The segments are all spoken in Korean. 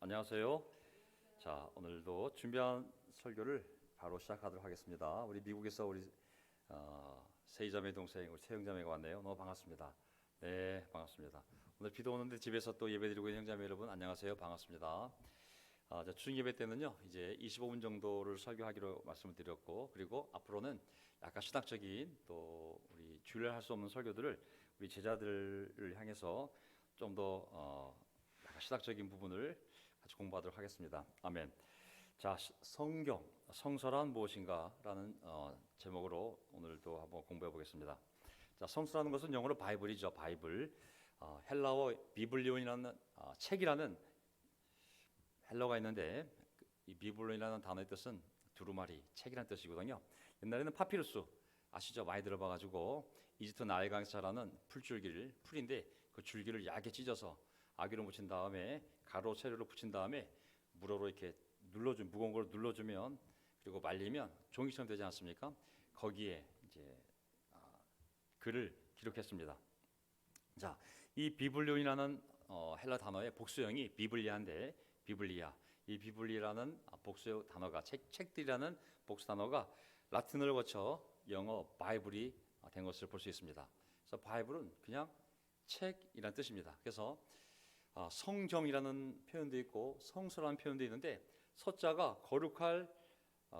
안녕하세요. 자, 오늘도 준비한 설교를 바로 시작하도록 하겠습니다. 우리 미국에서 우리 세이자매 동생 우리 세영자매가 왔네요. 너무 반갑습니다. 네, 반갑습니다. 오늘 비도 오는데 집에서 또 예배드리고 있는 형제자매 여러분 안녕하세요. 반갑습니다. 주중 예배 때는요 이제 25분 정도를 설교하기로 말씀을 드렸고, 그리고 앞으로는 약간 신학적인 또 우리 주일날 할 수 없는 설교들을 우리 제자들을 향해서 좀 더 약간 신학적인 부분을 같이 공부하도록 하겠습니다. 아멘. 자, 성경, 성서란 무엇인가라는 제목으로 오늘도 한번 공부해 보겠습니다. 자, 성서라는 것은 영어로 바이블이죠. 바이블. 헬라어 비블리온이라는 책이라는 헬라어가 있는데, 이 비블리온이라는 단어의 뜻은 두루마리, 책이라는 뜻이거든요. 옛날에는 파피루스 아시죠? 많이 들어봐가지고 이집트 나일강에서 자라는 풀인데 그 줄기를 얇게 찢어서 아기로 묻힌 다음에 가로 세로로 붙인 다음에 물어로 이렇게 무거운 걸 눌러주면, 그리고 말리면 종이처럼 되지 않습니까? 거기에 이제 글을 기록했습니다. 자, 이 비블리온이라는 헬라 단어의 복수형이 비블리아인데, 이 비블리라는 복수 단어가 책들이라는 복수 단어가 라틴어를 거쳐 영어 바이블이 된 것을 볼 수 있습니다. 그래서 바이블은 그냥 책이라는 뜻입니다. 그래서 성경이라는 표현도 있고 성서라는 표현도 있는데, 서자가 거룩할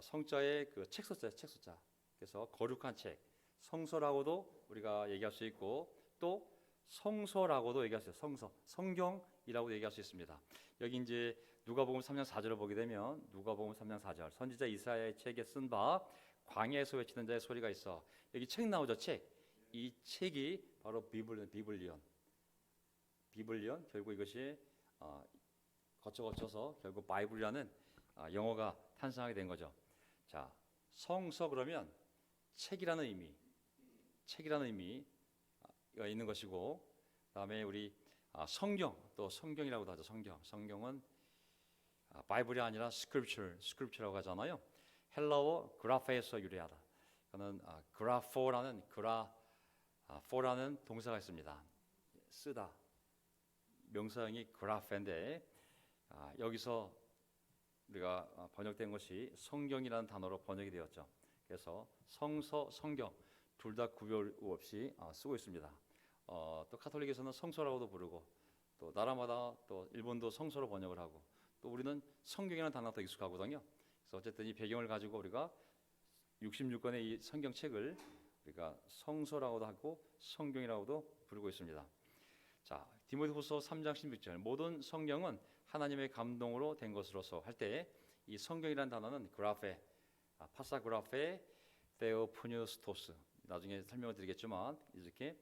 성자의 그 책서자. 그래서 거룩한 책, 성서라고도 우리가 얘기할 수 있고, 또 성서라고도 얘기할 수 있어요. 성경이라고 얘기할 수 있습니다. 여기 이제 누가복음 3장 4절을 보게 되면, 누가복음 3장 4절, 선지자 이사야의 책에 쓴 바 광야에서 외치는 자의 소리가 있어. 여기 책 나오죠. 책. 이 책이 바로 비블리온. 결국 이것이 거쳐서 결국 바이블이라는 영어가 탄생하게 된 거죠. 자, 성서 그러면 책이라는 의미가 있는 것이고, 그다음에 우리 성경, 또 성경이라고도 하죠. 성경은 바이블이 아니라 스크립처라고 하잖아요. 헬라어 그라페에서 유래하다. 그는 그라포라는 동사가 있습니다. 쓰다. 명사형이 그라페인데, 여기서 우리가 번역된 것이 성경이라는 단어로 번역이 되었죠. 그래서 성서, 성경 둘 다 구별 없이 쓰고 있습니다. 또 카톨릭에서는 성서라고도 부르고, 또 나라마다 또 일본도 성서로 번역을 하고, 또 우리는 성경이라는 단어가 더 익숙하거든요. 그래서 어쨌든 이 배경을 가지고 우리가 66권의 이 성경책을 우리가 성서라고도 하고 성경이라고도 부르고 있습니다. 자, 디모데후서 3장 16절, 모든 성경은 하나님의 감동으로 된 것으로서 할 때, 이 성경이라는 단어는 그라페, 파사그라페, 데오푸뉴스토스, 나중에 설명을 드리겠지만, 이렇게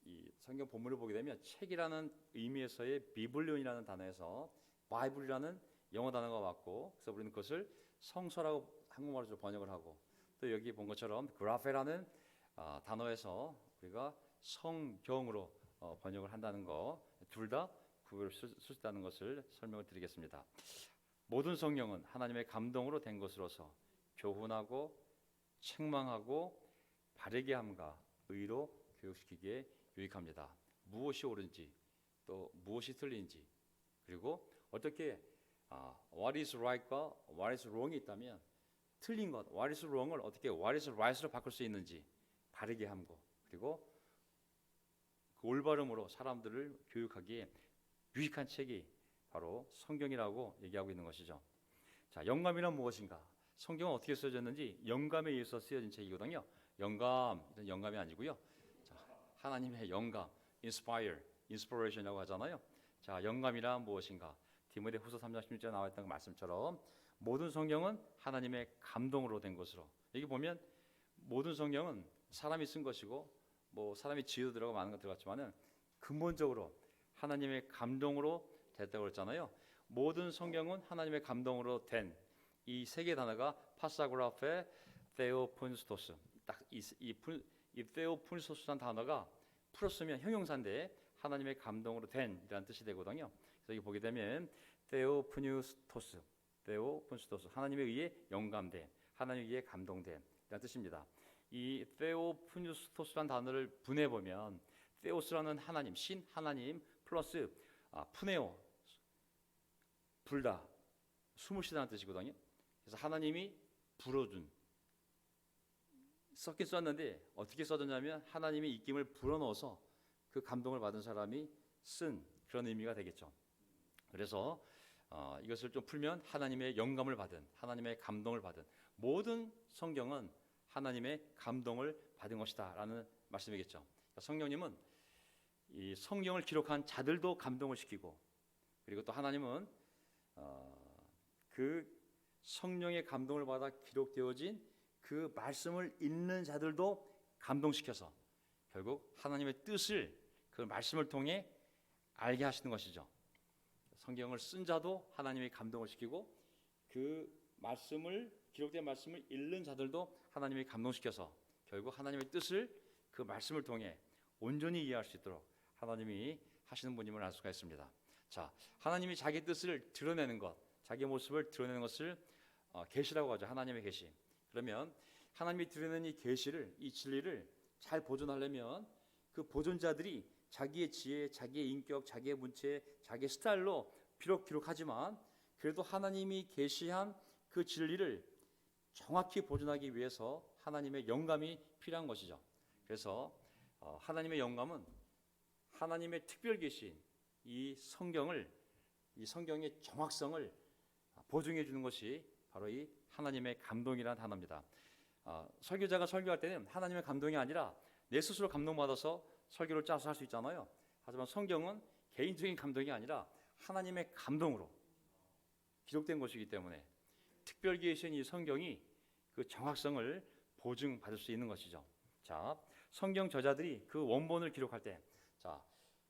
이 성경 본문을 보게 되면 책이라는 의미에서의 비블리온이라는 단어에서 바이블이라는 영어 단어가 왔고, 그래서 우리는 그것을 성서라고 한국말로 번역을 하고, 또 여기 본 것처럼 그라페라는 단어에서 우리가 성경으로 번역을 한다는 거, 둘 다 구별을 쓸 수 있다는 것을 설명을 드리겠습니다. 모든 성경은 하나님의 감동으로 된 것으로서 교훈하고 책망하고 바르게 함과 의로 교육시키기에 유익합니다. 무엇이 옳은지, 또 무엇이 틀린지, 그리고 어떻게 what is right과 what is wrong이 있다면 틀린 것, what is wrong을 어떻게 what is right으로 바꿀 수 있는지 바르게 함고, 그리고 그 올바름으로 사람들을 교육하기에 유익한 책이 바로 성경이라고 얘기하고 있는 것이죠. 자, 영감이란 무엇인가? 성경은 어떻게 쓰여졌는지 영감에 의해서 쓰여진 책이거든요. 영감이 아니고요. 자, 하나님의 영감, inspiration이라고 하잖아요. 자, 영감이란 무엇인가? 디모데후서 3장 16절에 나와 있던 말씀처럼 모든 성경은 하나님의 감동으로 된 것으로. 여기 보면 모든 성경은 사람이 쓴 것이고, 뭐 사람이 지어도 들어가고 많은 것 들어갔지만은 근본적으로 하나님의 감동으로 됐다고 그랬잖아요. 모든 성경은 하나님의 감동으로 된 이 세 개의 단어가 파사그라페, 데오푸니스토스. 딱 이 데오푸니스토스라는 단어가 풀었으면 형용사인데 하나님의 감동으로 된이라는 뜻이 되거든요. 그래서 여기 보게 되면 데오푸니스토스, 하나님에 의해 영감된, 하나님에 의해 감동된 이라는 뜻입니다. 이 데오푸니스토스라는 단어를 분해 보면, 데오스라는 하나님, 신 하나님 플러스 푸네오, 불다, 숨을 쉬다는 뜻이거든요. 그래서 하나님이 불어준, 썼긴 썼는데 어떻게 써졌냐면 하나님의 입김을 불어넣어서 그 감동을 받은 사람이 쓴 그런 의미가 되겠죠. 그래서 이것을 좀 풀면 하나님의 영감을 받은, 하나님의 감동을 받은, 모든 성경은 하나님의 감동을 받은 것이다 라는 말씀이겠죠. 그러니까 성령님은 이 성경을 기록한 자들도 감동을 시키고, 그리고 또 하나님은 그 성령의 감동을 받아 기록되어진 그 말씀을 읽는 자들도 감동시켜서 결국 하나님의 뜻을 그 말씀을 통해 알게 하시는 것이죠. 성경을 쓴 자도 하나님의 감동을 시키고, 그 말씀을, 기록된 말씀을 읽는 자들도 하나님의 감동시켜서 결국 하나님의 뜻을 그 말씀을 통해 온전히 이해할 수 있도록 하나님이 하시는 분임을 알 수가 있습니다. 자, 하나님이 자기 뜻을 드러내는 것, 자기 모습을 드러내는 것을 계시라고 하죠. 하나님의 계시. 그러면 하나님이 드러내는 이 계시를, 이 진리를 잘 보존하려면 그 보존자들이 자기의 지혜, 자기의 인격, 자기의 문체, 자기의 스타일로 비록 기록하지만 그래도 하나님이 계시한 그 진리를 정확히 보존하기 위해서 하나님의 영감이 필요한 것이죠. 그래서 하나님의 영감은 하나님의 특별 계신 이 성경을, 이 성경의 정확성을 보증해 주는 것이 바로 이 하나님의 감동이라는 단어입니다. 설교자가 설교할 때는 하나님의 감동이 아니라 내 스스로 감동받아서 설교를 짜서 할 수 있잖아요. 하지만 성경은 개인적인 감동이 아니라 하나님의 감동으로 기록된 것이기 때문에 특별 계신 이 성경이 그 정확성을 보증받을 수 있는 것이죠. 자, 성경 저자들이 그 원본을 기록할 때, 자,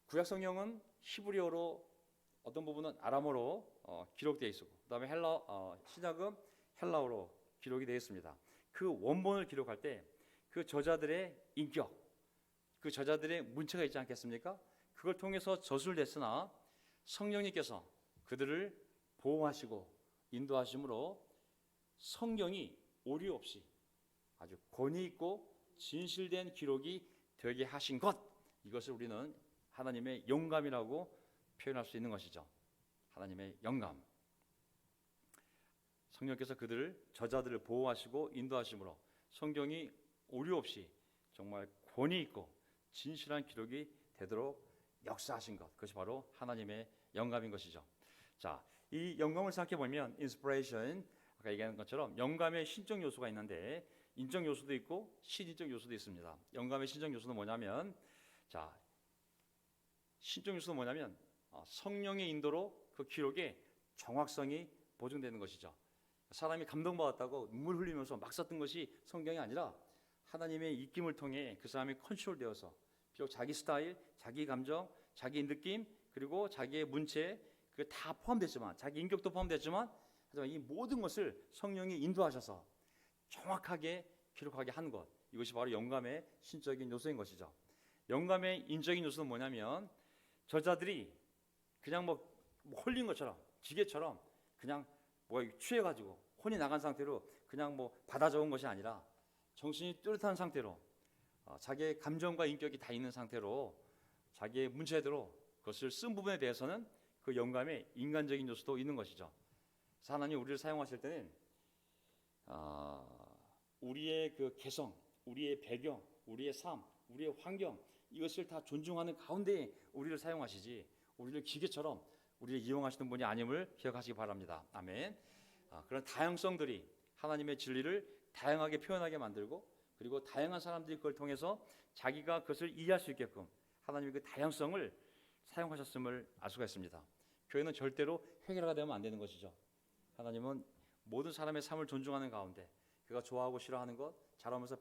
구약 성경은 히브리어로, 어떤 부분은 아람어로 기록되어 있고, 그다음에 신약은 헬라어로 기록이 되어 있습니다. 그 원본을 기록할 때 그 저자들의 인격, 그 저자들의 문체가 있지 않겠습니까? 그걸 통해서 저술됐으나 성령님께서 그들을 보호하시고 인도하심으로 성경이 오류 없이 아주 권위 있고 진실된 기록이 되게 하신 것, 이것을 우리는 하나님의 영감이라고 표현할 수 있는 것이죠. 하나님의 영감. 성령께서 그들을, 저자들을 보호하시고 인도하심으로 성경이 오류 없이 정말 권위 있고 진실한 기록이 되도록 역사하신 것, 그것이 바로 하나님의 영감인 것이죠. 자, 이 영감을 생각해 보면 inspiration, 아까 얘기한 것처럼 영감의 신적 요소가 있는데 인적 요소도 있고 신인적 요소도 있습니다. 영감의 신적 요소는 뭐냐면, 자, 신적 요소는 뭐냐면 성령의 인도로 그 기록의 정확성이 보증되는 것이죠. 사람이 감동받았다고 눈물 흘리면서 막 썼던 것이 성경이 아니라 하나님의 입김을 통해 그 사람이 컨트롤되어서, 비록 자기 스타일, 자기 감정, 자기 느낌, 그리고 자기의 문체, 그게 다 포함됐지만, 자기 인격도 포함됐지만, 하지만 이 모든 것을 성령이 인도하셔서 정확하게 기록하게 한 것, 이것이 바로 영감의 신적인 요소인 것이죠. 영감의 인적인 요소는 뭐냐면, 저자들이 그냥 뭐 홀린 것처럼, 기계처럼 그냥 취해가지고 혼이 나간 상태로 그냥 받아 적은 것이 아니라 정신이 뚜렷한 상태로, 자기의 감정과 인격이 다 있는 상태로 자기의 문체대로 그것을 쓴 부분에 대해서는 그 영감의 인간적인 요소도 있는 것이죠. 그래서 하나님 우리를 사용하실 때는 우리의 그 개성, 우리의 배경, 우리의 삶, 우리의 환경, 이것을 다 존중하는 가운데 우리를 사용하시지, 우리를 기계처럼 우리를 이용하시는 분이 아님을 기억하시기 바랍니다. 아멘. 그런 다양성들이 하나님의 진리를 다양하게 표현하게 만들고, 그리고 다양한 사람들이 그걸 통해서 자기가 그것을 이해할 수 있게끔 하나님의 그 다양성을 사용하셨음을 알 수가 있습니다. 교회는 절대로 획일화가 되면 안 되는 것이죠. 하나님은 모든 사람의 삶을 존중하는 가운데, 그가 좋아하고 싫어하는 것, 자라면서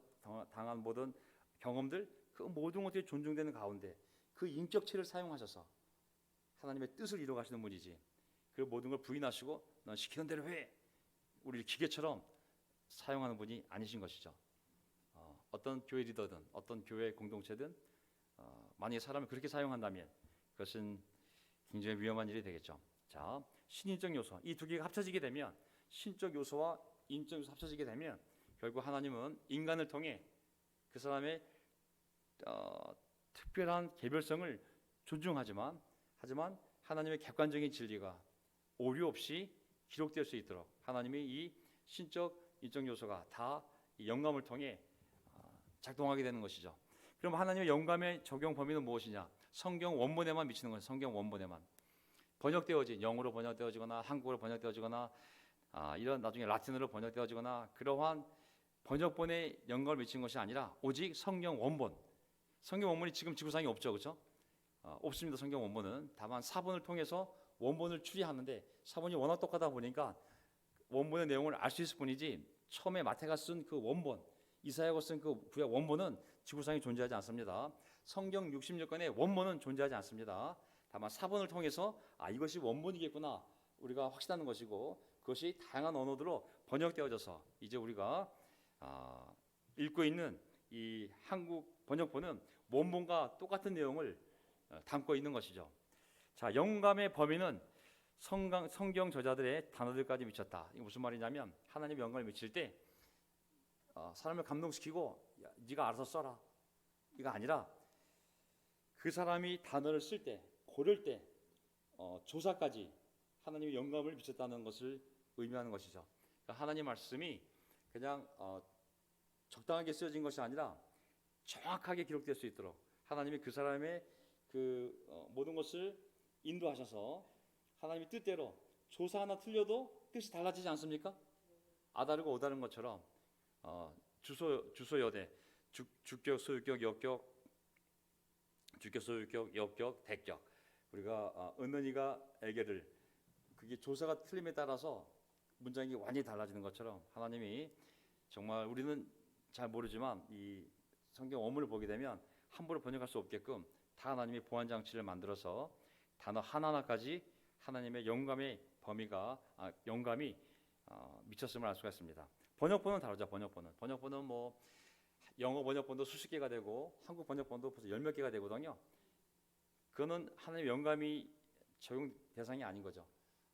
당한 모든 경험들, 그 모든 것들이 존중되는 가운데 그 인격체를 사용하셔서 하나님의 뜻을 이루어가시는 분이지, 그 모든 걸 부인하시고 넌 시키는 대로 해, 우리를 기계처럼 사용하는 분이 아니신 것이죠. 어떤 교회 리더든 어떤 교회 공동체든 만약에 사람을 그렇게 사용한다면 그것은 굉장히 위험한 일이 되겠죠. 자, 신인적 요소, 이 두 개가 합쳐지게 되면, 신적 요소와 인적 요소 합쳐지게 되면 결국 하나님은 인간을 통해 그 사람의 특별한 개별성을 존중하지만, 하지만 하나님의 객관적인 진리가 오류 없이 기록될 수 있도록 하나님이 이 신적, 인적 요소가 다 이 영감을 통해 작동하게 되는 것이죠. 그럼 하나님의 영감의 적용 범위는 무엇이냐? 성경 원본에만 미치는 것이죠. 성경 원본에만 번역되어진, 영어로 번역되어지거나 한국어로 번역되어지거나 이런 나중에 라틴어로 번역되어지거나 그러한 번역본에 영감을 미치는 것이 아니라 오직 성경 원본. 성경 원본이 지금 지구상에 없죠, 그렇죠? 없습니다. 성경 원본은 다만 사본을 통해서 원본을 추리하는데 사본이 워낙 똑같다 보니까 원본의 내용을 알 수 있을 뿐이지 처음에 마태가 쓴 그 원본, 이사야가 쓴 그 구약 원본은 지구상에 존재하지 않습니다. 성경 66권의 원본은 존재하지 않습니다. 다만 사본을 통해서 이것이 원본이겠구나 우리가 확신하는 것이고 그것이 다양한 언어로 번역되어져서 이제 우리가 읽고 있는 이 한국 번역본은 원본과 똑같은 내용을 담고 있는 것이죠. 자, 영감의 범위는 성경 저자들의 단어들까지 미쳤다. 이게 무슨 말이냐면 하나님의 영감을 미칠 때 사람을 감동시키고 네가 알아서 써라 이거 아니라 그 사람이 단어를 쓸 때 고를 때 조사까지 하나님의 영감을 미쳤다는 것을 의미하는 것이죠. 그러니까 하나님 말씀이 그냥 적당하게 쓰여진 것이 아니라 정확하게 기록될 수 있도록 하나님이 그 사람의 그 모든 것을 인도하셔서 하나님의 뜻대로 조사 하나 틀려도 뜻이 달라지지 않습니까? 아다르고 오다른 것처럼 주소 여대 주격 소유격 역격 주격 소유격 역격 대격 우리가 은은이가 에게를 그게 조사가 틀림에 따라서 문장이 완전히 달라지는 것처럼 하나님이 정말 우리는 잘 모르지만 이 성경 원문을 보게 되면 함부로 번역할 수 없게끔 다 하나님이 보안 장치를 만들어서 단어 하나하나까지 하나님의 영감의 범위가 영감이 미쳤음을 알 수가 있습니다. 번역본은 다르죠. 번역본은 뭐 영어 번역본도 수십 개가 되고 한국 번역본도 벌써 열 몇 개가 되거든요. 그거는 하나님의 영감이 적용 대상이 아닌 거죠.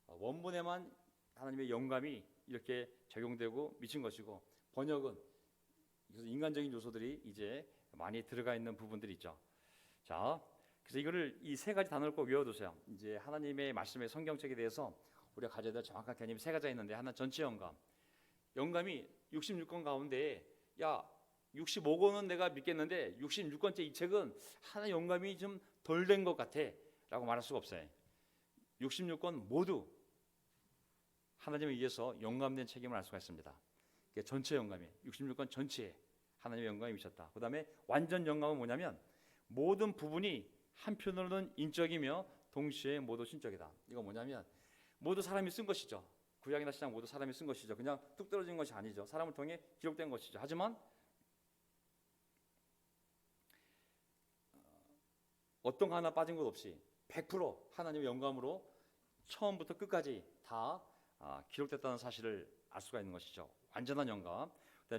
원본에만 하나님의 영감이 이렇게 적용되고 미친 것이고 번역은 인간적인 요소들이 이제 많이 들어가 있는 부분들이 있죠. 자, 그래서 이거를 이 세 가지 단어를 꼭 외워두세요. 이제 하나님의 말씀의 성경책에 대해서 우리가 가져야 될 정확한 개념이 세 가지가 있는데 하나 전체 영감. 영감이 66권 가운데 65권은 내가 믿겠는데 66권째 이 책은 하나 영감이 좀 덜 된 것 같아 라고 말할 수가 없어요. 66권 모두 하나님에 의해서 영감된 책임을 알 수가 있습니다. 전체 영감이 66권 전체에 하나님의 영감이 미쳤다. 그 다음에 완전 영감은 뭐냐면 모든 부분이 한편으로는 인적이며 동시에 모두 신적이다. 이거 뭐냐면 모두 사람이 쓴 것이죠. 구약이나 신약 모두 사람이 쓴 것이죠. 그냥 뚝 떨어진 것이 아니죠. 사람을 통해 기록된 것이죠. 하지만 어떤 거 하나 빠진 것 없이 100% 하나님의 영감으로 처음부터 끝까지 다 기록됐다는 사실을 알 수가 있는 것이죠. 완전한 영감.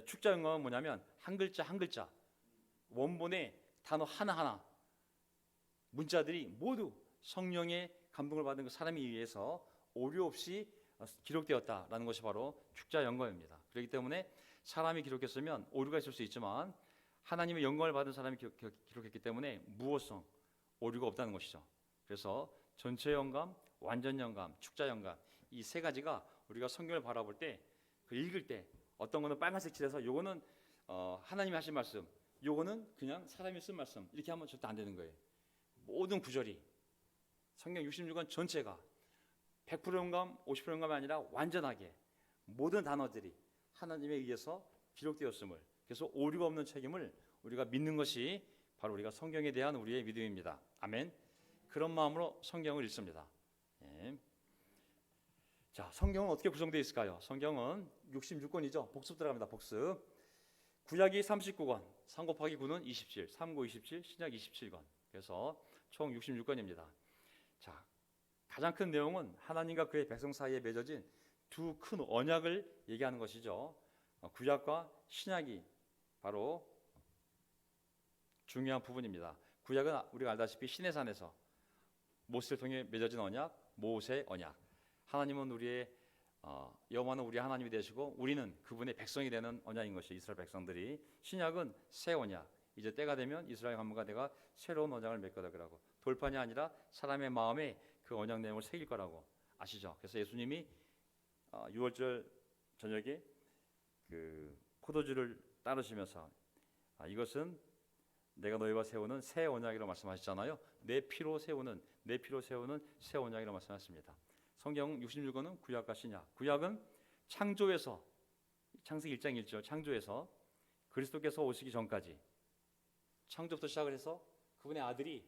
축자 영감은 뭐냐면 한 글자 한 글자 원본의 단어 하나하나 문자들이 모두 성령의 감동을 받은 그 사람에 의해서 오류 없이 기록되었다라는 것이 바로 축자 영감입니다. 그렇기 때문에 사람이 기록했으면 오류가 있을 수 있지만 하나님의 영감을 받은 사람이 기록했기 때문에 무호성, 오류가 없다는 것이죠. 그래서 전체 영감, 완전 영감, 축자 영감 이 세 가지가 우리가 성경을 바라볼 때 그 읽을 때 어떤 거는 빨간색 칠해서 요거는 하나님이 하신 말씀, 요거는 그냥 사람이 쓴 말씀 이렇게 하면 절대 안 되는 거예요. 모든 구절이 성경 66권 전체가 100% 영감, 50% 영감이 아니라 완전하게 모든 단어들이 하나님에 의해서 기록되었음을 그래서 오류가 없는 책임을 우리가 믿는 것이 바로 우리가 성경에 대한 우리의 믿음입니다. 아멘. 그런 마음으로 성경을 읽습니다. 예. 자, 성경은 어떻게 구성되어 있을까요? 성경은 66권이죠. 복습 들어갑니다. 복습. 구약이 39권, 3 곱하기 9는 27, 3, 9, 27, 신약 27권. 그래서 총 66권입니다. 자, 가장 큰 내용은 하나님과 그의 백성 사이에 맺어진 두 큰 언약을 얘기하는 것이죠. 구약과 신약이 바로 중요한 부분입니다. 구약은 우리가 알다시피 시내산에서 모세를 통해 맺어진 언약, 모세 언약. 하나님은 우리의 여호와는 우리 하나님이 되시고 우리는 그분의 백성이 되는 언약인 것이 이스라엘 백성들이. 신약은 새 언약. 이제 때가 되면 이스라엘 가문과 내가 새로운 언약을 맺을 거다 그러고 돌판이 아니라 사람의 마음에 그 언약 내용을 새길 거라고 아시죠? 그래서 예수님이 6월절 저녁에 그 포도주를 따르시면서 이것은 내가 너희와 세우는 새 언약이라고 말씀하셨잖아요. 내 피로 세우는 새 언약이라고 말씀하셨습니다. 성경 66권은 구약과 신약. 구약은 창조에서 창세기 1장 1절 창조에서 그리스도께서 오시기 전까지 창조부터 시작을 해서 그분의 아들이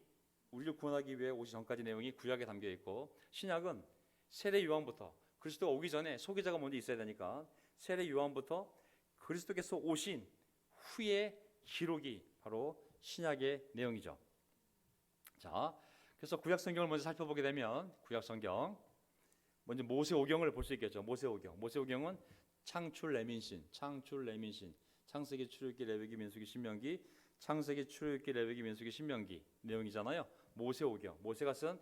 우리를 구원하기 위해 오시 전까지 내용이 구약에 담겨 있고, 신약은 세례 요한부터 그리스도가 오기 전에 소개자가 먼저 있어야 되니까 세례 요한부터 그리스도께서 오신 후의 기록이 바로 신약의 내용이죠. 자, 그래서 구약 성경을 먼저 살펴보게 되면 구약 성경 먼저 모세오경을 볼 수 있겠죠. 모세오경은 창출 레민신, 창세기, 출애굽기, 레위기, 민수기, 신명기, 창세기, 출애굽기, 레위기, 민수기, 신명기 내용이잖아요. 모세오경, 모세가 쓴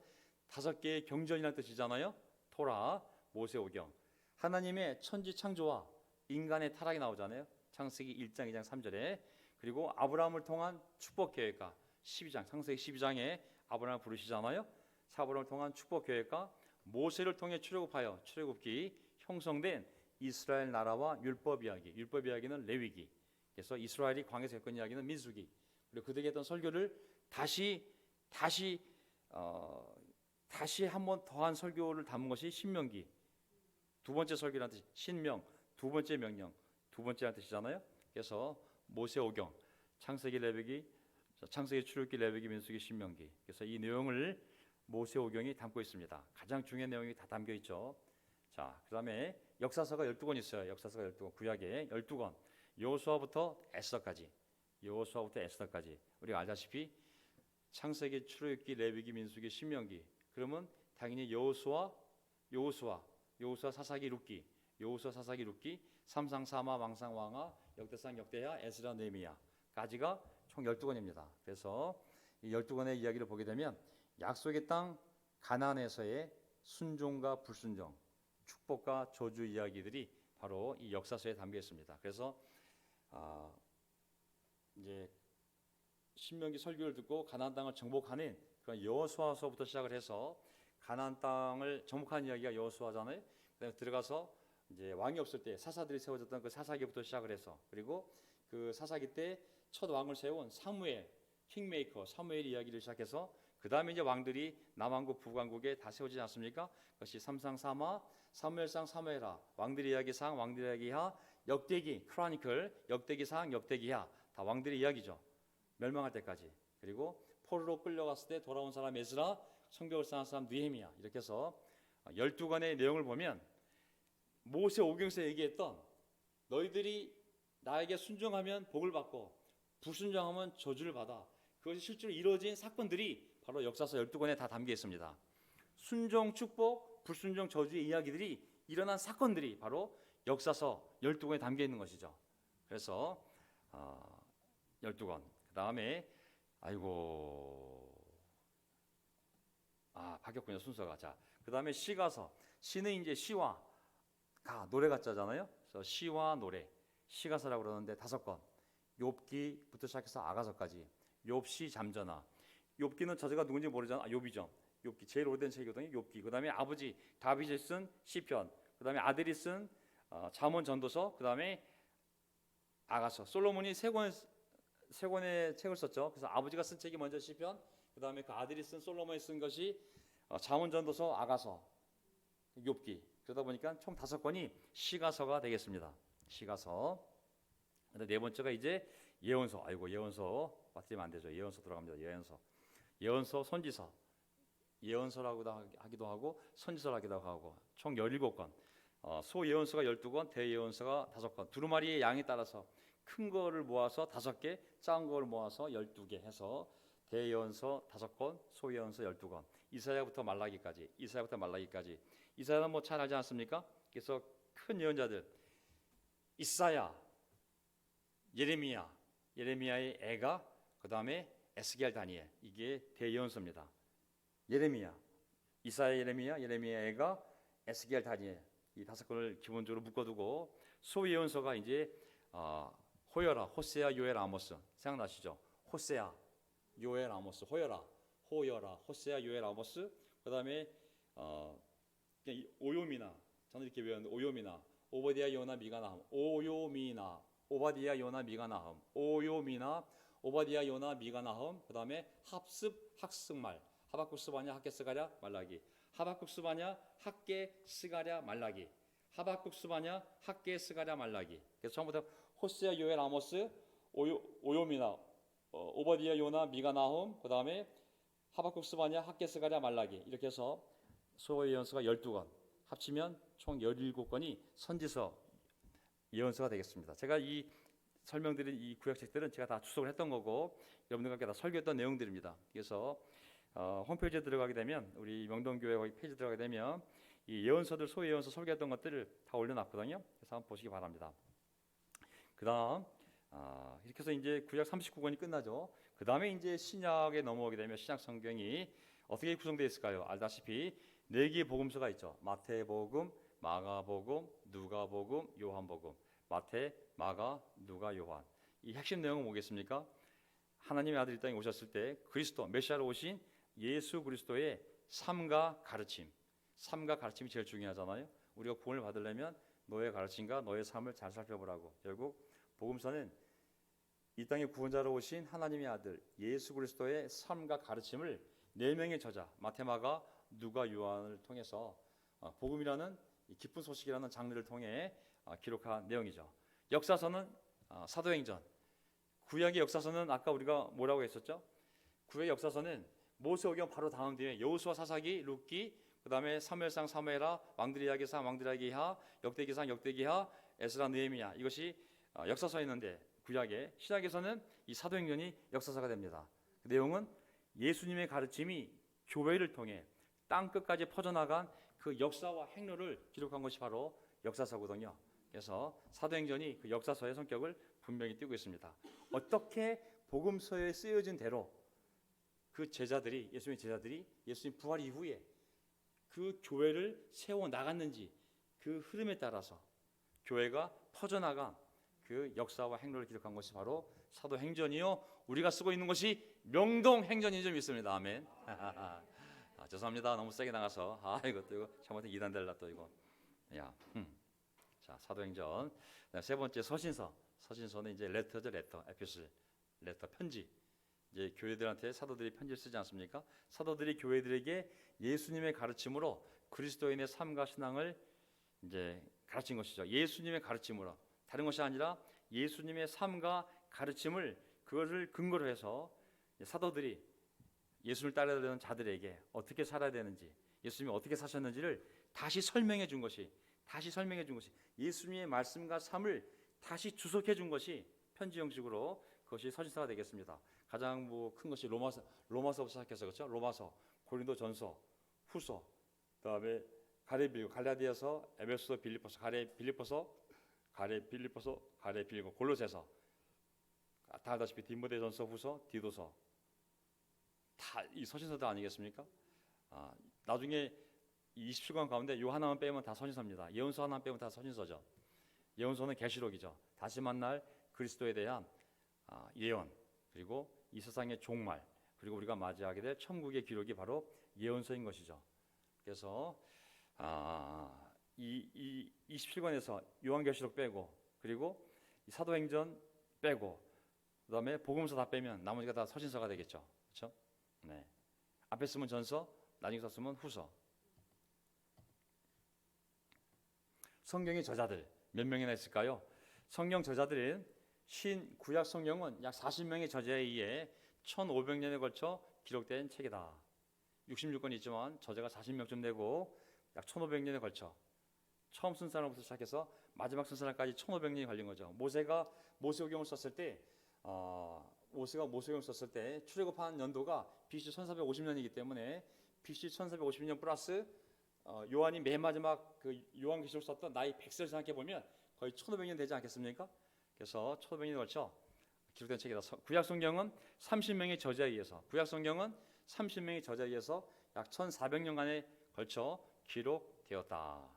5개의 경전이라는 뜻이잖아요. 토라, 모세오경. 하나님의 천지 창조와 인간의 타락이 나오잖아요. 창세기 1장, 2장, 3절에. 그리고 아브라함을 통한 축복 계획과 12장, 창세기 12장에 아브라함을 부르시잖아요. 아브라함을 통한 축복 계획과 모세를 통해 출애굽하여 출애굽기 형성된 이스라엘 나라와 율법 이야기는 레위기. 그래서 이스라엘이 광야에서 겪은 이야기는 민수기. 그리고 그들에게 했던 설교를 다시 한 번 더한 설교를 담은 것이 신명기. 두 번째 설교라는 뜻이 신명, 두 번째 명령, 두 번째라는 뜻이잖아요. 그래서 모세오경, 창세기, 레위기, 창세기, 출애굽기, 레위기, 민수기, 신명기. 그래서 이 내용을 모세오경이 담고 있습니다. 가장 중요한 내용이 다 담겨 있죠. 자, 그다음에 역사서가 12권 있어요. 역사서가 12권, 구약에 12권. 여호수아부터 에스더까지. 우리가 알다시피 창세기, 출애굽기, 레위기, 민수기, 신명기. 그러면 당연히 여호수아, 사사기, 룻기, 삼상, 사마, 왕상, 왕하, 역대상, 역대하, 에스라, 느헤미야까지가 총 12권입니다. 그래서 이 12권의 이야기를 보게 되면 약속의 땅 가나안에서의 순종과 불순종, 축복과 저주 이야기들이 바로 이 역사서에 담겨 있습니다. 그래서 이제 신명기 설교를 듣고 가나안 땅을 정복하는 그런 여호수아서부터 시작을 해서 가나안 땅을 정복하는 이야기가 여호수아잖아요. 그다음에 들어가서 이제 왕이 없을 때 사사들이 세워졌던 그 사사기부터 시작을 해서, 그리고 그 사사기 때 첫 왕을 세운 사무엘, 킹메이커 사무엘 이야기를 시작해서 그 다음에 이제 왕들이 남왕국 북왕국에 다 세워지지 않습니까? 그것이 삼상, 사마, 사무엘상, 사무엘하, 왕들의 이야기상, 왕들의 이야기하, 역대기, 크로니클, 역대기상, 역대기하, 다 왕들의 이야기죠. 멸망할 때까지. 그리고 포로로 끌려갔을 때 돌아온 사람 에스라, 성경을 쌓은 사람 느헤미야. 이렇게 해서 12권의 내용을 보면 모세오경에서 얘기했던 너희들이 나에게 순종하면 복을 받고 불순종하면 저주를 받아, 그것이 실제로 이루어진 사건들이 바로 역사서 12권에 다 담겨 있습니다. 순종, 축복, 불순종, 저주의 이야기들이 일어난 사건들이 바로 역사서 12권에 담겨 있는 것이죠. 그래서 12권. 그 다음에 바뀌었군요, 순서가. 자, 그 다음에 시가서. 시는 이제 시와 노래 같잖아요. 그래서 시와 노래, 시가서라고 그러는데 5권. 욥기부터 시작해서 아가서까지. 욥시, 잠전하. 욥기는 저자가 누군지 모르잖아. 욥이죠. 욥기 제일 오래된 책이거든요. 욥기. 그다음에 아버지 다윗이 쓴 시편. 그다음에 아들이 쓴 잠언, 전도서. 그다음에 아가서. 솔로몬이 세 권의 책을 썼죠. 그래서 아버지가 쓴 책이 먼저 시편. 그다음에 그 아들이 쓴 솔로몬이 쓴 것이 잠언, 전도서, 아가서, 욥기. 그러다 보니까 총 5권이 시가서가 되겠습니다. 시가서. 근데 네 번째가 이제 예언서. 예언서 빠뜨리면 안 되죠. 예언서 들어갑니다. 예언서, 선지서. 예언서라고도 하기도 하고 선지서라기도 하고 총 17권. 소예언서가 12권, 대예언서가 5권. 두루마리의 양에 따라서 큰 거를 모아서 5개, 작은 거를 모아서 12개 해서 대예언서 5권, 소예언서 12권. 이사야부터 말라기까지. 이사야는 뭐 잘 알지 않습니까? 그래서 큰 예언자들 이사야, 예레미야의 애가, 그 다음에 에스겔, 다니엘. 이게 대예언서입니다. 예레미야, 이사야, 예레미야의 애가, 에스겔, 다니엘. 이 5권을 기본적으로 묶어두고 소예언서가 이제 호여라, 호세아, 요엘, 아모스. 생각나시죠? 호세아, 요엘, 아모스. 호여라, 호세아, 요엘, 아모스. 그 다음에 그냥 오요미나, 저는 이렇게 외웠는데 오요미나, 오바디아 요나 미가 나흠, 오요미나, 오바디아 요나 미가 나흠, 오요미나, 오바디아 요나 미가 나흠. 그 다음에 합습 학습말, 하박국 스바냐 학게 스가랴 말라기, 하박국 스바냐 학게 스가랴 말라기, 하박국 스바냐 학게 스가랴 말라기. 그래서 처음부터 호세아 요엘 아모스 오요미나 오바디아 요나 미가 나홈, 그 다음에 하박국 스바냐 학게 스가랴 말라기, 이렇게 해서 소위 예언서가 12권 합치면 총 17권이 선지서 예언서가 되겠습니다. 제가 이 설명드린 이 구약책들은 제가 다 추석을 했던 거고 여러분들과 함께 다 설교했던 내용들입니다. 그래서 홈페이지에 들어가게 되면, 우리 명동교회 거기 페이지 들어가게 되면 이 예언서들, 소위 예언서 설교했던 것들을 다 올려놨거든요. 그래서 한번 보시기 바랍니다. 그 다음 이렇게 해서 이제 구약 39권이 끝나죠. 그 다음에 이제 신약에 넘어오게 되면 신약 성경이 어떻게 구성되어 있을까요? 알다시피 4개의 복음서가 있죠. 마태복음, 마가복음, 누가복음, 요한복음. 마태, 마가, 누가, 요한. 이 핵심 내용은 뭐겠습니까? 하나님의 아들이 이 땅에 오셨을 때 그리스도, 메시아로 오신 예수 그리스도의 삶과 가르침. 삶과 가르침이 제일 중요하잖아요. 우리가 구원을 받으려면 너의 가르침과 너의 삶을 잘 살펴보라고. 결국 복음서는 이 땅에 구원자로 오신 하나님의 아들 예수 그리스도의 삶과 가르침을 4명의 저자 마태마가 누가 요한을 통해서 복음이라는 기쁜 소식이라는 장르를 통해 기록한 내용이죠. 역사서는 사도행전, 구약의 역사서는 아까 우리가 뭐라고 했었죠? 구약의 역사서는 모세오경 바로 다음 뒤에 여호수아, 사사기, 룻기, 그 다음에 사무엘상, 사무엘하, 왕들의 이야기상, 왕들의 이야기하, 역대기상, 역대기하, 에스라, 느헤미야. 이것이 역사서였는데 구약의 신약에서는 이 사도행전이 역사서가 됩니다. 그 내용은 예수님의 가르침이 교회를 통해 땅 끝까지 퍼져나간 그 역사와 행로를 기록한 것이 바로 역사서거든요. 그래서 사도행전이 그 역사서의 성격을 분명히 띠고 있습니다. 어떻게 복음서에 쓰여진 대로 그 제자들이, 예수님의 제자들이 예수님 부활 이후에 그 교회를 세워 나갔는지 그 흐름에 따라서 교회가 퍼져나간 그 역사와 행로를 기록한 것이 바로 사도행전이요, 우리가 쓰고 있는 것이 명동행전인 줄 믿습니다. 아멘. 죄송합니다. 너무 세게 나가서 이거 잘못해 2단 될라 또 이거. 자, 사도행전. 세 번째 서신서. 서신서는 이제 레터죠, 레터, 에피슬, 레터, 편지. 이제 교회들한테 사도들이 편지를 쓰지 않습니까? 사도들이 교회들에게 예수님의 가르침으로 그리스도인의 삶과 신앙을 이제 가르친 것이죠. 예수님의 가르침으로, 다른 것이 아니라 예수님의 삶과 가르침을 그것을 근거로 해서 사도들이 예수를 따르려는 자들에게 어떻게 살아야 되는지, 예수님이 어떻게 사셨는지를 다시 설명해 준 것이, 예수님의 말씀과 삶을 다시 주석해 준 것이 편지 형식으로 그것이 서신서가 되겠습니다. 가장 큰 것이 로마서부터 시작해서, 그렇죠? 로마서, 고린도전서, 후서, 그다음에 가레빌고, 갈라디아서, 에베소서, 빌립보서, 가레빌고, 골로새서, 다 알다시피 디모데전서, 후서, 디도서, 다 이 서신서들 아니겠습니까? 나중에 27권 가운데 요 하나만 빼면 다 서신서입니다. 예언서 하나만 빼면 다 서신서죠. 예언서는 계시록이죠. 다시 만날 그리스도에 대한 예언, 그리고 이 세상의 종말, 그리고 우리가 맞이하게 될 천국의 기록이 바로 예언서인 것이죠. 그래서 이 27권에서 요한계시록 빼고, 그리고 이 사도행전 빼고, 그다음에 복음서 다 빼면 나머지가 다 서신서가 되겠죠. 그렇죠? 네. 앞에 쓰면 전서, 나중에 썼으면 후서. 성경의 저자들 몇 명이나 있을까요? 성경 저자들은 구약 성경은 약 40명의 저자에 의해 1500년에 걸쳐 기록된 책이다. 66권이 있지만 저자가 40명쯤 되고 약 1500년에 걸쳐 처음 쓴 사람부터 시작해서 마지막 쓴 사람까지 1500년이 걸린 거죠. 모세가 모세오경을 썼을 때 출애굽한 연도가 BC 1450년이기 때문에 BC 1450년 플러스 요한이 맨 마지막 그 요한계시록 썼던 나이 100세를 생각해 보면 거의 1500년 되지 않겠습니까? 그래서 1500년에 걸쳐 기록된 책이다. 구약 성경은 30명의 저자에 의해서 약 1400년간에 걸쳐 기록되었다.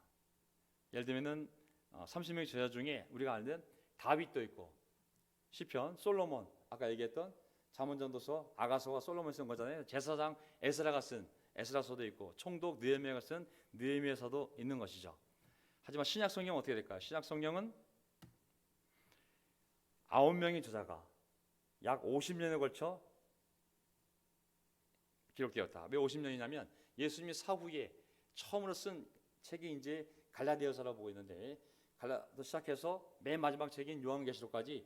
예를 들면은 30명의 저자 중에 우리가 아는 다윗도 있고, 시편, 솔로몬, 아까 얘기했던 잠언, 전도서, 아가서가 솔로몬이 쓴 거잖아요. 제사장 에스라가 쓴 에스라서도 있고 총독 느헤미야가 쓴 느헤미야서도 있는 것이죠. 하지만 신약 성경은 어떻게 될까요? 신약 성경은 9명의 저자가 약 50년에 걸쳐 기록되었다. 왜 50년이냐면 예수님이 사후에 처음으로 쓴 책이 이제 갈라디아서라고 보고 있는데, 갈라도 시작해서 맨 마지막 책인 요한계시록까지,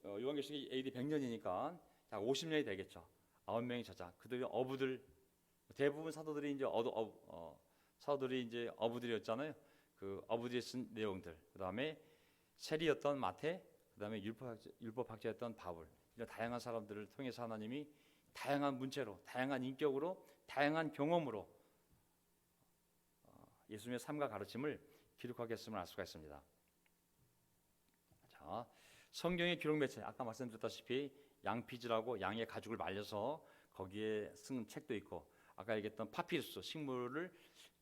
요한계시록이 AD 100년이니까 약 50년이 되겠죠. 9명의 저자, 그들이 어부들, 대부분 사도들이 이제 사도들이 이제 어부들이었잖아요. 그 어부들이 쓴 내용들, 그 다음에 세리였던 마태, 그 다음에 율법학자였던 바울, 이런 다양한 사람들을 통해서 하나님이 다양한 문체로, 다양한 인격으로, 다양한 경험으로 예수님의 삶과 가르침을 기록하게 했음을 알 수가 있습니다. 자, 성경의 기록 매체, 아까 말씀드렸다시피 양피지라고 양의 가죽을 말려서 거기에 쓴 책도 있고, 아까 얘기했던 파피루스, 식물을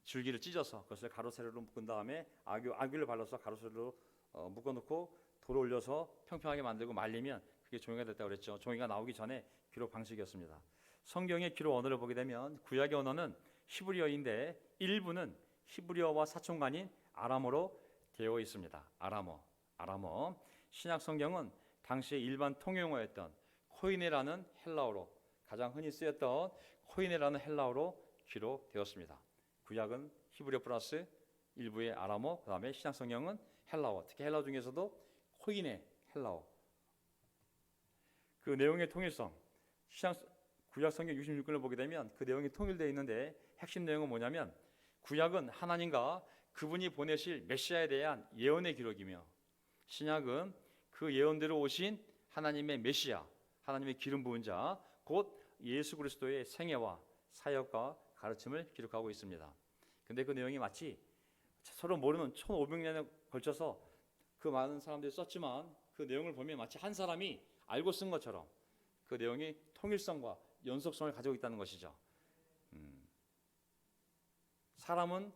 줄기를 찢어서 그것을 가로 세로로 묶은 다음에 아귀를 발라서 가로 세로로 묶어놓고 돌을 올려서 평평하게 만들고 말리면 그게 종이가 됐다고 그랬죠. 종이가 나오기 전에 기록 방식이었습니다. 성경의 기록 언어를 보게 되면 구약의 언어는 히브리어인데 일부는 히브리어와 사촌간인 아람어로 되어 있습니다. 아람어. 신약 성경은 당시의 일반 통용어였던 코이네라는 헬라어로, 가장 흔히 쓰였던 코이네라는 헬라어로 기록되었습니다. 구약은 히브리어 플러스 일부의 아람어, 그 다음에 신약 성경은 헬라어, 특히 헬라어 중에서도 코이네 헬라어. 그 내용의 통일성, 구약 성경 66권을 보게 되면 그 내용이 통일되어 있는데, 핵심 내용은 뭐냐면 구약은 하나님과 그분이 보내실 메시아에 대한 예언의 기록이며, 신약은 그 예언대로 오신 하나님의 메시아, 하나님의 기름 부은 자, 곧 예수 그리스도의 생애와 사역과 가르침을 기록하고 있습니다. 근데 그 내용이 마치 서로 모르는 1500년에 걸쳐서 그 많은 사람들이 썼지만 그 내용을 보면 마치 한 사람이 알고 쓴 것처럼 그 내용이 통일성과 연속성을 가지고 있다는 것이죠. 사람은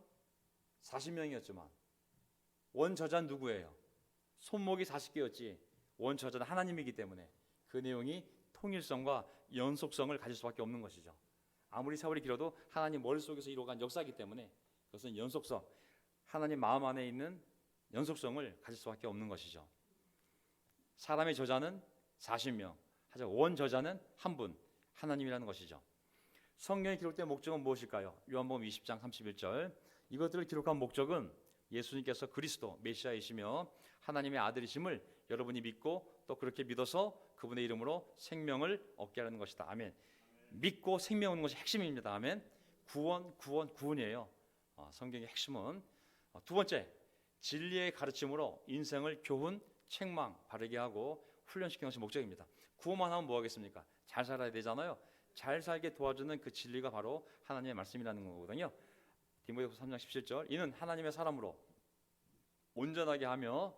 40명이었지만 원저자는 누구예요? 손목이 40개였지 원저자는 하나님이기 때문에 그 내용이 통일성과 연속성을 가질 수밖에 없는 것이죠. 아무리 세월이 길어도 하나님 머릿속에서 이루어간 역사이기 때문에 그것은 연속성, 하나님 마음 안에 있는 연속성을 가질 수밖에 없는 것이죠. 사람의 저자는 40명, 하지만 원저자는 한 분, 하나님이라는 것이죠. 성경에 기록된 목적은 무엇일까요? 요한복음 20장 31절, 이것들을 기록한 목적은 예수님께서 그리스도 메시아이시며 하나님의 아들이심을 여러분이 믿고 또 그렇게 믿어서 그분의 이름으로 생명을 얻게 하는 것이다. 아멘. 믿고 생명 얻는 것이 핵심입니다. 아멘. 구원이에요. 성경의 핵심은 두 번째, 진리의 가르침으로 인생을 교훈, 책망 바르게 하고 훈련시키는 것이 목적입니다. 구원만 하면 뭐 하겠습니까? 잘 살아야 되잖아요. 잘 살게 도와주는 그 진리가 바로 하나님의 말씀이라는 거거든요. 디모데후서 3장 17절, 이는 하나님의 사람으로 온전하게 하며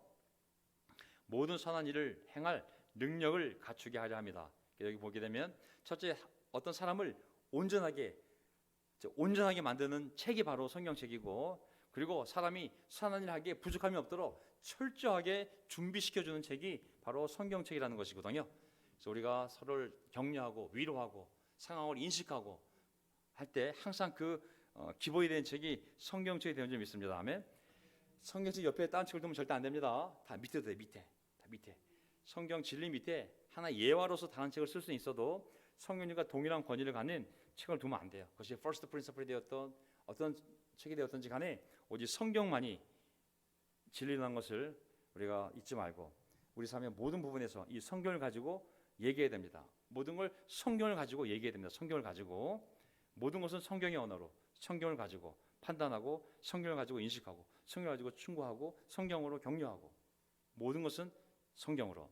모든 선한 일을 행할 능력을 갖추게 하려 합니다. 여기 보게 되면 첫째, 어떤 사람을 온전하게 만드는 책이 바로 성경책이고, 그리고 사람이 선한 일을 하기에 부족함이 없도록 철저하게 준비시켜주는 책이 바로 성경책이라는 것이거든요. 그래서 우리가 서로를 격려하고 위로하고 상황을 인식하고 할 때 항상 그 기본이 되는 책이 성경책이 되는 줄 믿습니다. 아멘. 성경책 옆에 딴 책을 두면 절대 안 됩니다. 다 밑에도 돼. 밑에 성경 진리 밑에 하나 예화로서 다른 책을 쓸 수는 있어도 성경과 동일한 권위를 갖는 책을 두면 안 돼요. 그것이 퍼스트 프린서플이 되었던 어떤 책이 되었던지 간에 오직 성경만이 진리라는 것을 우리가 잊지 말고 우리 삶의 모든 부분에서 이 성경을 가지고 얘기해야 됩니다. 모든 걸 성경을 가지고 얘기해야 됩니다. 성경을 가지고 모든 것은 성경의 언어로 성경을 가지고 판단하고 성경을 가지고 인식하고 성경을 가지고 충고하고 성경으로 격려하고 모든 것은 성경으로.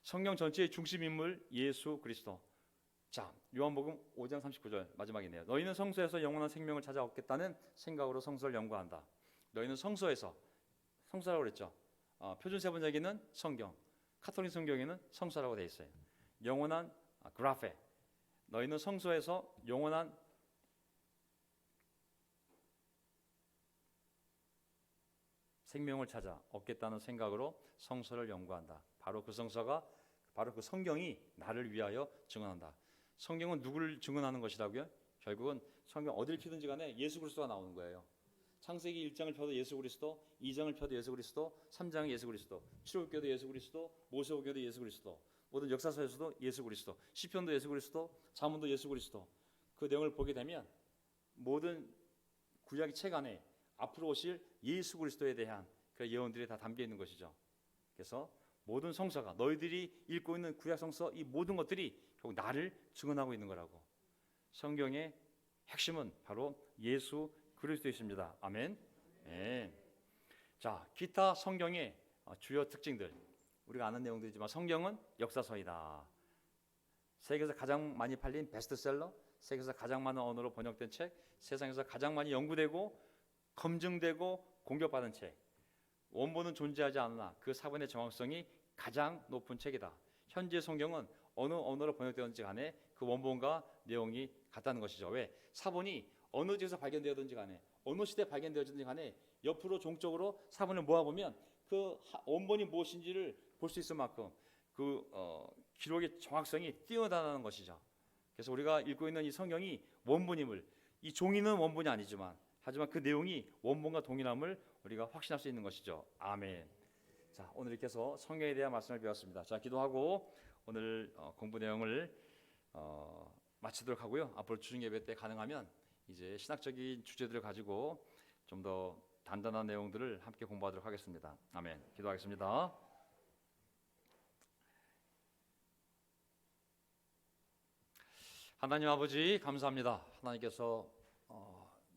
성경 전체의 중심 인물 예수 그리스도. 자, 요한복음 5장 39절 마지막이네요. 너희는 성소에서 영원한 생명을 찾아 얻겠다는 생각으로 성서를 연구한다. 너희는 성소라고 그랬죠. 표준 세번역에는 성경, 카톨릭 성경에는 성서라고 되어 있어요. 영원한 그라페. 너희는 성소에서 영원한 생명을 찾아 얻겠다는 생각으로 성서를 연구한다. 바로 그 성서가, 바로 그 성경이 나를 위하여 증언한다. 성경은 누구를 증언하는 것이라고요? 결국은 성경 어디를 펴든지 간에 예수 그리스도가 나오는 거예요. 창세기 1장을 펴도 예수 그리스도, 2장을 펴도 예수 그리스도, 3장은 예수 그리스도, 출애굽기도 예수 그리스도, 모세오경도 예수 그리스도, 모든 역사서에서도 예수 그리스도, 시편도 예수 그리스도, 잠언도 예수 그리스도. 그 내용을 보게 되면 모든 구약의 책 안에 앞으로 오실 예수 그리스도에 대한 그 예언들이 다 담겨 있는 것이죠. 그래서 모든 성서가 너희들이 읽고 있는 구약 성서 이 모든 것들이 결국 나를 증언하고 있는 거라고. 성경의 핵심은 바로 예수 그리스도이십니다. 아멘. 네. 자, 기타 성경의 주요 특징들 우리가 아는 내용들이지만 성경은 역사서이다. 세계에서 가장 많이 팔린 베스트셀러, 세계에서 가장 많은 언어로 번역된 책, 세상에서 가장 많이 연구되고 검증되고 공격받은 책. 원본은 존재하지 않으나 그 사본의 정확성이 가장 높은 책이다. 현재 성경은 어느 언어로 번역되었든지 간에 그 원본과 내용이 같다는 것이죠. 왜? 사본이 어느 지에서 발견되었든지 간에 어느 시대에 발견되었든지 간에 옆으로 종적으로 사본을 모아보면 그 원본이 무엇인지를 볼 수 있을 만큼 그 기록의 정확성이 뛰어나다는 것이죠. 그래서 우리가 읽고 있는 이 성경이 원본임을, 이 종이는 원본이 아니지만 하지만 그 내용이 원본과 동일함을 우리가 확신할 수 있는 것이죠. 아멘. 자, 오늘 이렇게 해서 성경에 대한 말씀을 배웠습니다. 자, 기도하고 오늘 공부 내용을 마치도록 하고요. 앞으로 주중 예배 때 가능하면 이제 신학적인 주제들을 가지고 좀 더 단단한 내용들을 함께 공부하도록 하겠습니다. 아멘. 기도하겠습니다. 하나님 아버지 감사합니다. 하나님께서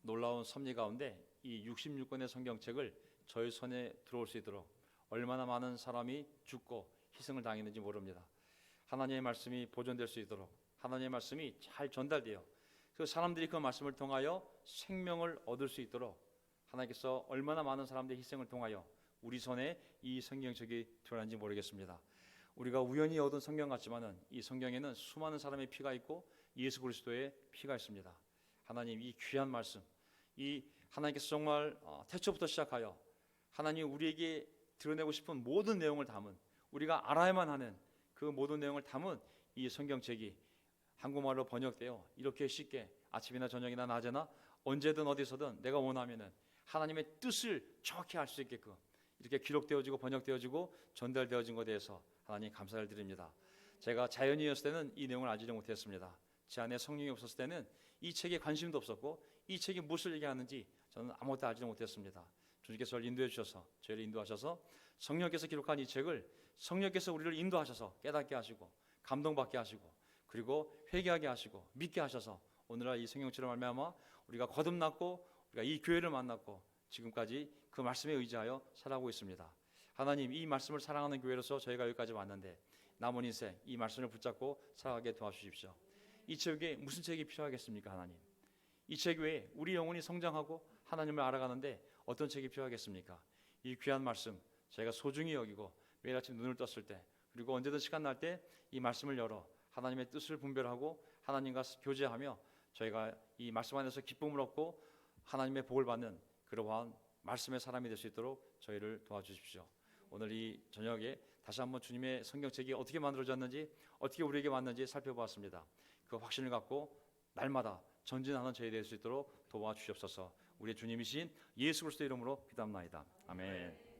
놀라운 섭리 가운데 이 66권의 성경책을 저희 손에 들어올 수 있도록 얼마나 많은 사람이 죽고 희생을 당했는지 모릅니다. 하나님의 말씀이 보존될 수 있도록 하나님의 말씀이 잘 전달되어 그 사람들이 그 말씀을 통하여 생명을 얻을 수 있도록 하나님께서 얼마나 많은 사람들의 희생을 통하여 우리 손에 이 성경책이 들어왔는지 모르겠습니다. 우리가 우연히 얻은 성경 같지만은 이 성경에는 수많은 사람의 피가 있고 예수 그리스도의 피가 있습니다. 하나님 이 귀한 말씀, 이 하나님께서 정말 태초부터 시작하여 하나님 우리에게 드러내고 싶은 모든 내용을 담은, 우리가 알아야만 하는 그 모든 내용을 담은 이 성경책이 한국말로 번역되어 이렇게 쉽게 아침이나 저녁이나 낮에나 언제든 어디서든 내가 원하면은 하나님의 뜻을 정확히 알 수 있게끔 이렇게 기록되어지고 번역되어지고 전달되어진 것에 대해서 하나님 감사를 드립니다. 제가 자연인이었을 때는 이 내용을 알지 못했습니다. 제 안에 성령이 없었을 때는 이 책에 관심도 없었고 이 책이 무엇을 얘기하는지 저는 아무것도 알지 못했습니다. 주님께서 저를 인도해 주셔서 저를 인도하셔서 성령께서 기록한 이 책을 성령께서 우리를 인도하셔서 깨닫게 하시고 감동받게 하시고 그리고 회개하게 하시고 믿게 하셔서 오늘날 이 성경책으로 말미암아 우리가 거듭났고 우리가 이 교회를 만났고 지금까지 그 말씀에 의지하여 살아가고 있습니다. 하나님 이 말씀을 사랑하는 교회로서 저희가 여기까지 왔는데 남은 인생 이 말씀을 붙잡고 살아가게 도와주십시오. 이 책에 무슨 책이 필요하겠습니까? 하나님 이 책 외에 우리 영혼이 성장하고 하나님을 알아가는데 어떤 책이 필요하겠습니까? 이 귀한 말씀 저희가 소중히 여기고 매일 아침 눈을 떴을 때 그리고 언제든 시간 날 때 이 말씀을 열어 하나님의 뜻을 분별하고 하나님과 교제하며 저희가 이 말씀 안에서 기쁨을 얻고 하나님의 복을 받는 그러한 말씀의 사람이 될 수 있도록 저희를 도와주십시오. 오늘 이 저녁에 다시 한번 주님의 성경책이 어떻게 만들어졌는지 어떻게 우리에게 왔는지 살펴보았습니다. 그 확신을 갖고 날마다 전진하는 저희 될 수 있도록 도와주시옵소서. 우리의 주님이신 예수 그리스도 이름으로 기도합나이다. 아멘.